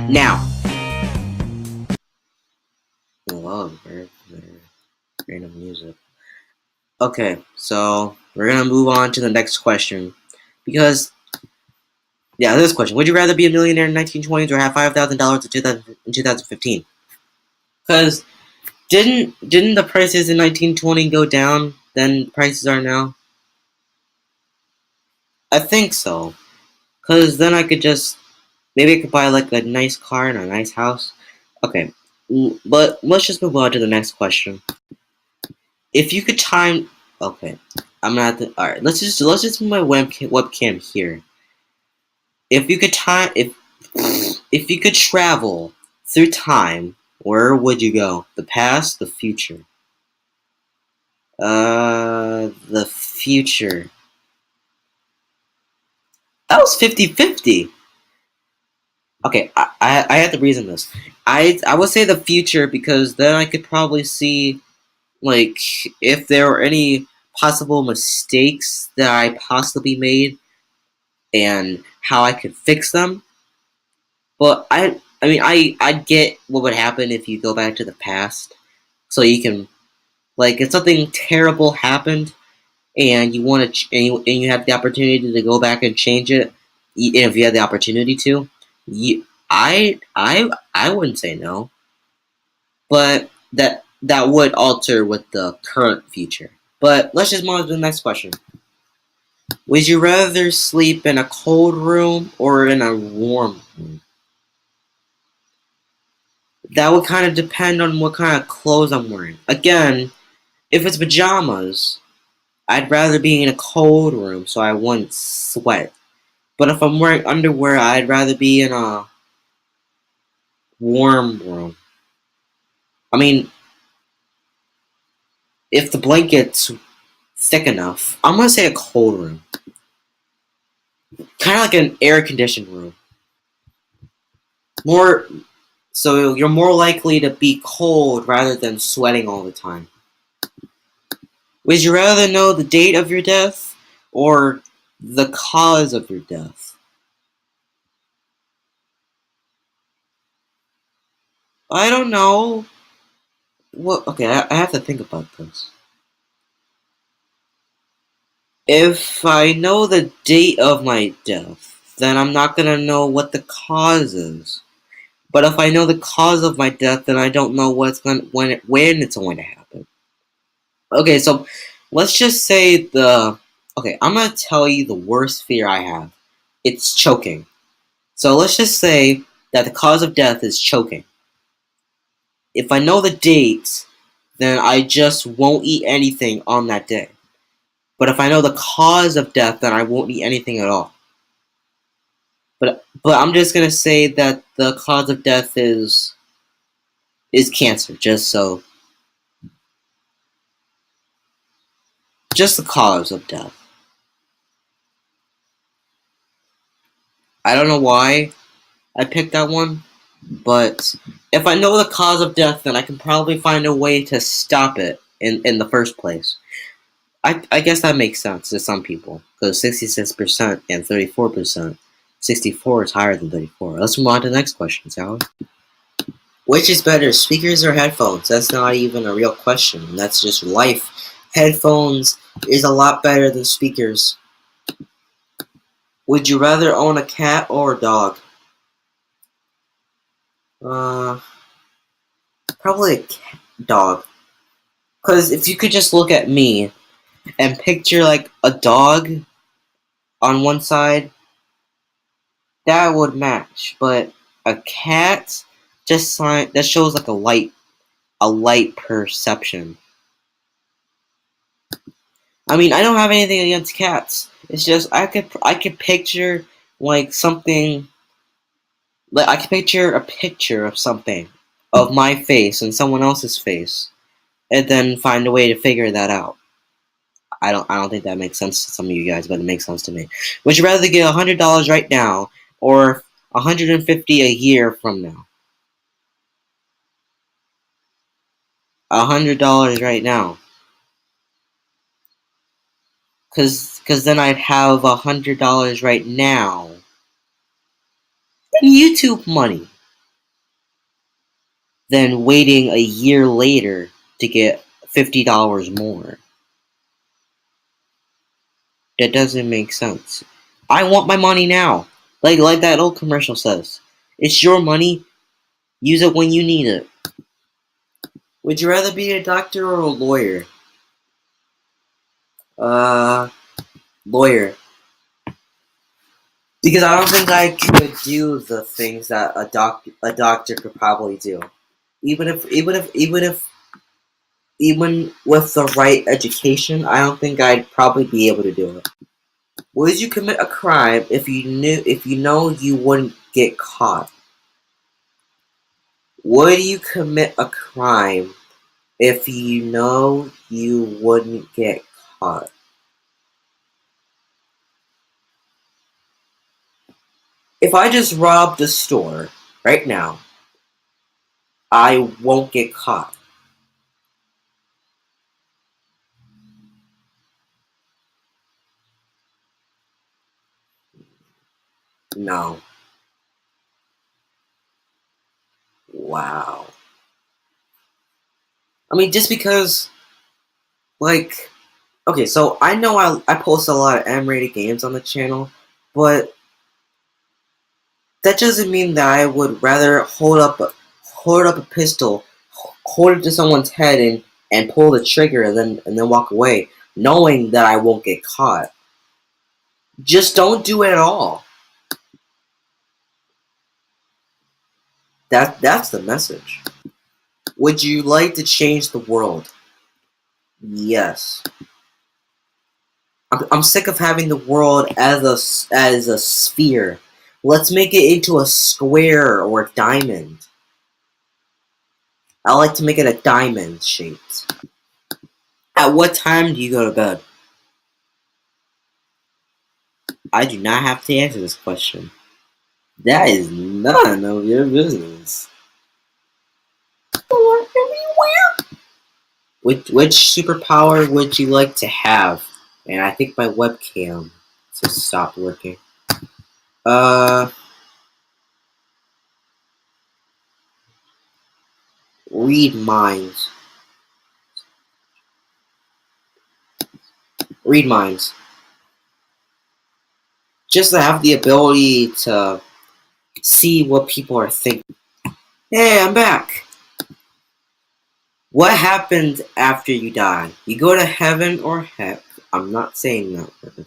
Now. Wow, very random music. Okay, so we're gonna move on to the next question. Because, yeah, this question. Would you rather be a millionaire in the 1920s or have $5,000 in 2015? Because didn't the prices in 1920 go down than prices are now? I think so. Because then I could just, maybe I could buy like a nice car and a nice house. Okay, but let's just move on to the next question. If you could time, okay, I'm gonna have to. All right, let's just move my webcam here. If you could time, if you could travel through time, where would you go? The past, the future? The future. That was 50-50. Okay, I have to reason this. I would say the future because then I could probably see like if there were any possible mistakes that I possibly made and how I could fix them. But I mean I get what would happen if you go back to the past, so you can like if something terrible happened and you want to and you have the opportunity to go back and change it, and if you had the opportunity to, I wouldn't say no, but that would alter with the current future. But let's just move on to the next question. Would you rather sleep in a cold room or in a warm room? That would kind of depend on what kind of clothes I'm wearing. Again, if it's pajamas, I'd rather be in a cold room so I wouldn't sweat. But if I'm wearing underwear, I'd rather be in a warm room. I mean, if the blanket's thick enough, I'm gonna say a cold room. Kind of like an air conditioned room. More so you're more likely to be cold rather than sweating all the time. Would you rather know the date of your death or the cause of your death? I don't know. Well, okay, I have to think about this. If I know the date of my death, then I'm not gonna know what the cause is. But if I know the cause of my death, then I don't know when it's going to happen. Okay, so let's just say the. Okay, I'm gonna tell you the worst fear I have. It's choking. So let's just say that the cause of death is choking. If I know the date, then I just won't eat anything on that day. But if I know the cause of death, then I won't eat anything at all. But I'm just gonna say that the cause of death is cancer. Just the cause of death. I don't know why I picked that one, but if I know the cause of death, then I can probably find a way to stop it in the first place. I guess that makes sense to some people because 66% and 34%. 64 is higher than 34. Let's move on to the next question, Sally. Which is better, speakers or headphones? That's not even a real question. That's just life. Headphones is a lot better than speakers. Would you rather own a cat or a dog? Uh, Probably a dog. Because if you could just look at me and picture like a dog on one side, that would match. But a cat that shows like a light perception. I mean, I don't have anything against cats. It's just I could picture like something like I could picture a picture of something of my face and someone else's face, and then find a way to figure that out. I don't think that makes sense to some of you guys, but it makes sense to me. Would you rather get $100 right now or 150 a year from now? $100 right now, cause then I'd have $100 right now. YouTube money. than waiting a year later to get $50 more. That doesn't make sense. I want my money now. Like that old commercial says. It's your money. Use it when you need it. Would you rather be a doctor or a lawyer? Lawyer. Because I don't think I could do the things that a doctor could probably do. Even with the right education, I don't think I'd probably be able to do it. Would you commit a crime if you know you wouldn't get caught? Would you commit a crime if you know you wouldn't get caught? If I just robbed a store right now, I won't get caught. No. Wow. I mean, just because, like, okay, so I know I post a lot of M-rated games on the channel, but that doesn't mean that I would rather hold up a pistol, hold it to someone's head, and pull the trigger, and then walk away, knowing that I won't get caught. Just don't do it at all. That's the message. Would you like to change the world? Yes. I'm sick of having the world as a sphere. Let's make it into a square or a diamond. I like to make it a diamond shaped. At what time do you go to bed? I do not have to answer this question. That is none of your business. Which superpower would you like to have? And I think my webcam just stopped working. Read minds. Read minds. Just to have the ability to see what people are thinking. Hey, I'm back. What happens after you die? You go to heaven or heck? I'm not saying that word.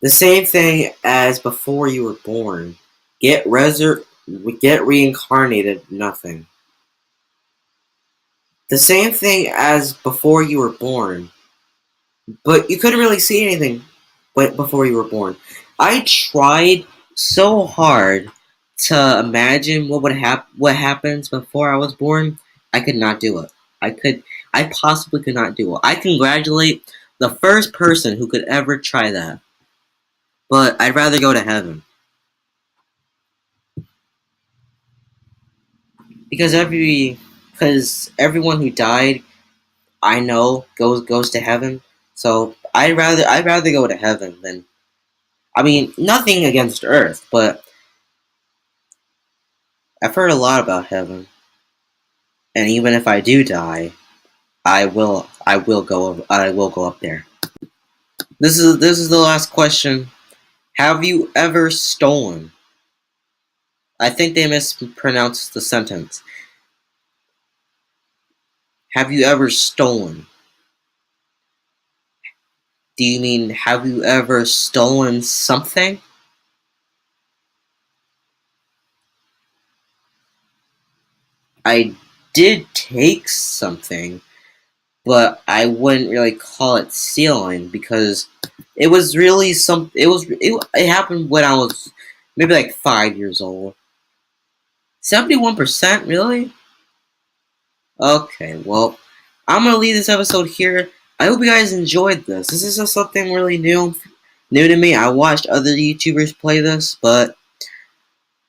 The same thing as before you were born. Get reincarnated, nothing. The same thing as before you were born. But you couldn't really see anything before you were born. I tried so hard to imagine what happens before I was born. I could not do it. I possibly could not do it. I congratulate the first person who could ever try that. But I'd rather go to heaven. Because everyone who died, I know goes to heaven. So I'd rather go to heaven than, I mean, nothing against Earth, but I've heard a lot about heaven. And even if I do die, I will go up there. This is the last question. Have you ever stolen? I think they mispronounced the sentence. Have you ever stolen? Do you mean have you ever stolen something? I did take something, but I wouldn't really call it stealing because it was really it happened when I was maybe like 5 years old. 71%, really? Okay, well, I'm gonna leave this episode here. I hope you guys enjoyed this. This is just something really new to me. I watched other YouTubers play this, but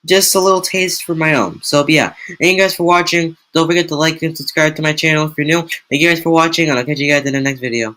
just a little taste for my own. So, yeah, thank you guys for watching. Don't forget to like and subscribe to my channel if you're new. Thank you guys for watching, and I'll catch you guys in the next video.